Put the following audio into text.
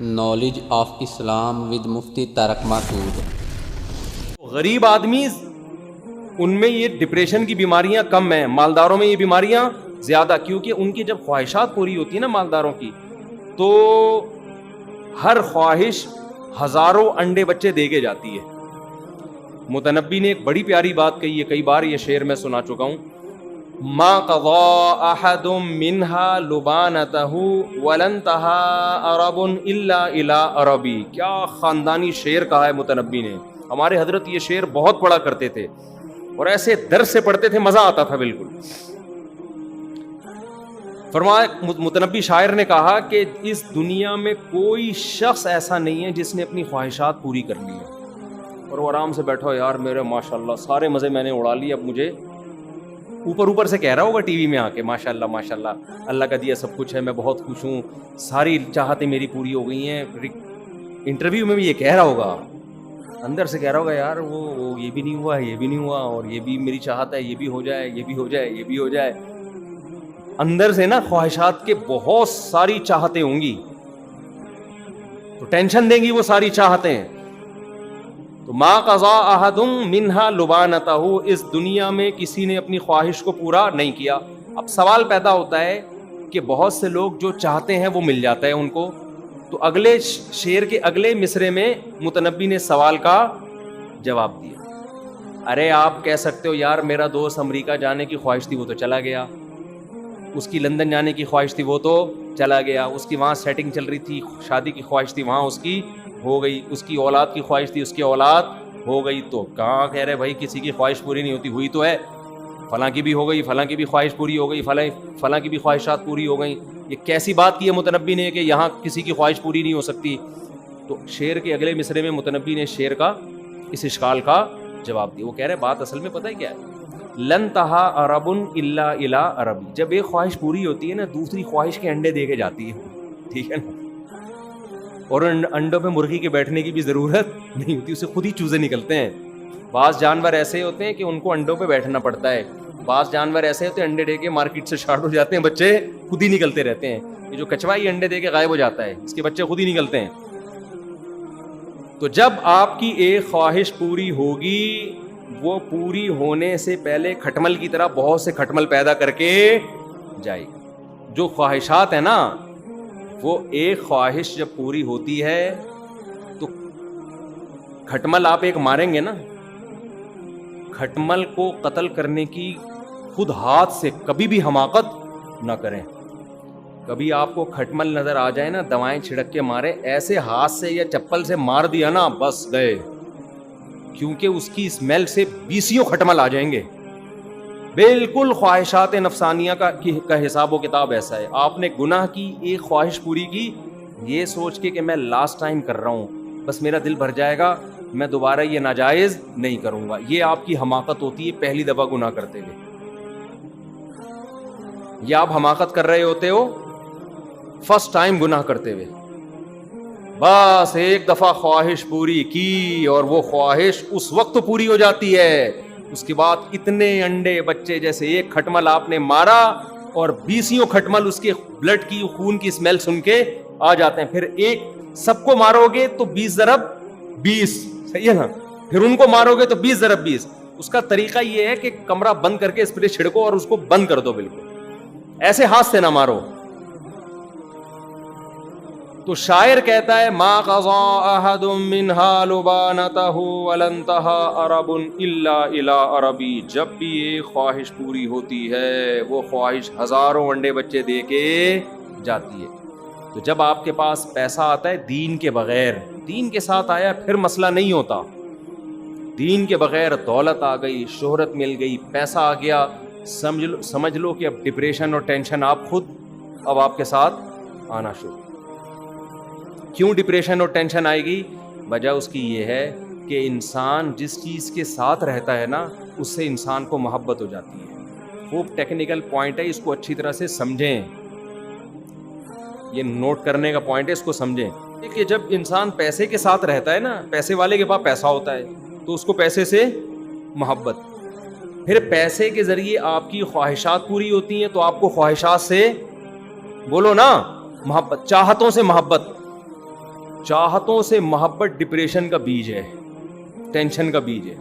Knowledge of Islam with مفتی طارق مسعود۔ غریب آدمی ان میں یہ ڈپریشن کی بیماریاں کم ہیں، مالداروں میں یہ بیماریاں زیادہ، کیونکہ ان کی جب خواہشات پوری ہوتی ہیں نا مالداروں کی، تو ہر خواہش ہزاروں انڈے بچے دے کے جاتی ہے۔ متنبی نے ایک بڑی پیاری بات کہی ہے، کئی بار یہ شعر میں سنا چکا ہوں، ما قضى احد منها لبانته ولن انتهى عرب الا الى عربی۔ کیا خاندانی شعر کہا ہے متنبی نے۔ ہمارے حضرت یہ شعر بہت پڑھا کرتے تھے اور ایسے درس سے پڑھتے تھے، مزہ آتا تھا بالکل۔ فرمایا متنبی شاعر نے کہا کہ اس دنیا میں کوئی شخص ایسا نہیں ہے جس نے اپنی خواہشات پوری کر لی ہے اور وہ آرام سے بیٹھا ہو، یار میرے ماشاءاللہ سارے مزے میں نے اڑا لیے، اب مجھے اوپر سے کہہ رہا ہوگا ٹی وی میں آ کے ماشاءاللہ ماشاءاللہ اللہ کا دیا سب کچھ ہے، میں بہت خوش ہوں، ساری چاہتیں میری پوری ہو گئی ہیں۔ انٹرویو میں بھی یہ کہہ رہا ہوگا، اندر سے کہہ رہا ہوگا، یار وہ یہ بھی نہیں ہوا، یہ بھی نہیں ہوا، اور یہ بھی میری چاہت ہے، یہ بھی ہو جائے، یہ بھی ہو جائے، یہ بھی ہو جائے۔ اندر سے نا خواہشات کے بہت ساری چاہتیں ہوں گی، تو ٹینشن دیں گی وہ ساری چاہتیں۔ تو ما قضا احد منها لبانته، اس دنیا میں کسی نے اپنی خواہش کو پورا نہیں کیا۔ اب سوال پیدا ہوتا ہے کہ بہت سے لوگ جو چاہتے ہیں وہ مل جاتا ہے ان کو، تو اگلے شعر کے اگلے مصرے میں متنبی نے سوال کا جواب دیا۔ ارے آپ کہہ سکتے ہو یار میرا دوست امریکہ جانے کی خواہش تھی وہ تو چلا گیا، اس کی لندن جانے کی خواہش تھی وہ تو چلا گیا، اس کی وہاں سیٹنگ چل رہی تھی، شادی کی خواہش تھی وہاں اس کی ہو گئی، اس کی اولاد کی خواہش تھی اس کی اولاد ہو گئی۔ تو کہاں کہہ رہے بھائی کسی کی خواہش پوری نہیں ہوتی، ہوئی تو ہے، فلاں کی بھی ہو گئی، فلاں کی بھی خواہش پوری ہو گئی، فلاں کی بھی خواہشات پوری ہو گئیں۔ یہ کیسی بات کی ہے متنبی نے کہ یہاں کسی کی خواہش پوری نہیں ہو سکتی؟ تو شعر کے اگلے مصرے میں متنبی نے شعر کا اس اشکال کا جواب دیا۔ وہ کہہ رہے بات اصل میں پتہ ہے کیا ہے، لن تہا عرب الا الی عربی، جب ایک خواہش پوری ہوتی ہے نا دوسری خواہش کے انڈے دے کے جاتی ہے، ٹھیک ہے نا، اور انڈوں پہ مرغی کے بیٹھنے کی بھی ضرورت نہیں ہوتی، اسے خود ہی چوزے نکلتے ہیں۔ بعض جانور ایسے ہوتے ہیں کہ ان کو انڈوں پہ بیٹھنا پڑتا ہے، بعض جانور ایسے ہوتے ہیں انڈے دے کے مارکیٹ سے شارٹ ہو جاتے ہیں، بچے خود ہی نکلتے رہتے ہیں۔ یہ جو کچھوا ہی انڈے دے کے غائب ہو جاتا ہے، اس کے بچے خود ہی نکلتے ہیں۔ تو جب آپ کی ایک خواہش پوری ہوگی، وہ پوری ہونے سے پہلے کھٹمل کی طرح بہت سے کھٹمل پیدا کر کے جائے گی۔ جو خواہشات ہیں نا، وہ ایک خواہش جب پوری ہوتی ہے تو کھٹمل آپ ایک ماریں گے نا، کھٹمل کو قتل کرنے کی خود ہاتھ سے کبھی بھی حماقت نہ کریں۔ کبھی آپ کو کھٹمل نظر آ جائے نا، دوائیں چھڑک کے مارے، ایسے ہاتھ سے یا چپل سے مار دیا نا بس گئے، کیونکہ اس کی اسمیل سے بیسیوں کھٹمل آ جائیں گے۔ بالکل خواہشات نفسانیہ کا حساب و کتاب ایسا ہے، آپ نے گناہ کی ایک خواہش پوری کی یہ سوچ کے کہ میں لاسٹ ٹائم کر رہا ہوں، بس میرا دل بھر جائے گا، میں دوبارہ یہ ناجائز نہیں کروں گا، یہ آپ کی حماقت ہوتی ہے پہلی دفعہ گناہ کرتے ہوئے۔ یا آپ حماقت کر رہے ہوتے ہو فرسٹ ٹائم گناہ کرتے ہوئے، بس ایک دفعہ خواہش پوری کی اور وہ خواہش اس وقت پوری ہو جاتی ہے، اس کے بعد اتنے انڈے بچے، جیسے ایک کھٹمل آپ نے مارا اور بیسیوں کھٹمل اس کے بلڈ کی خون کی اسمیل سن کے آ جاتے ہیں۔ پھر ایک سب کو مارو گے تو 20 ضرب 20، صحیح ہے نا، پھر ان کو مارو گے تو 20 ضرب 20۔ اس کا طریقہ یہ ہے کہ کمرہ بند کر کے اسپرے چھڑکو اور اس کو بند کر دو، بالکل ایسے ہاتھ سے نہ مارو۔ تو شاعر کہتا ہے ما قضا احد منها لبانته ولن انتهى عرب الا الى عربی، جب بھی ایک خواہش پوری ہوتی ہے وہ خواہش ہزاروں انڈے بچے دے کے جاتی ہے۔ تو جب آپ کے پاس پیسہ آتا ہے دین کے بغیر، دین کے ساتھ آیا پھر مسئلہ نہیں ہوتا، دین کے بغیر دولت آ گئی، شہرت مل گئی، پیسہ آ گیا، سمجھ لو کہ اب ڈپریشن اور ٹینشن آپ خود اب آپ کے ساتھ آنا شروع۔ کیوں ڈپریشن اور ٹینشن آئے گی؟ وجہ اس کی یہ ہے کہ انسان جس چیز کے ساتھ رہتا ہے نا اس سے انسان کو محبت ہو جاتی ہے۔ خوب ٹیکنیکل پوائنٹ ہے، اس کو اچھی طرح سے سمجھیں، یہ نوٹ کرنے کا پوائنٹ ہے، اس کو سمجھیں کہ جب انسان پیسے کے ساتھ رہتا ہے نا، پیسے والے کے پاس پیسہ ہوتا ہے تو اس کو پیسے سے محبت، پھر پیسے کے ذریعے آپ کی خواہشات پوری ہوتی ہیں تو آپ کو خواہشات سے بولو نا محبت، چاہتوں سے محبت، چاہتوں سے محبت ڈپریشن کا بیج ہے, ٹینشن کا بیج ہے.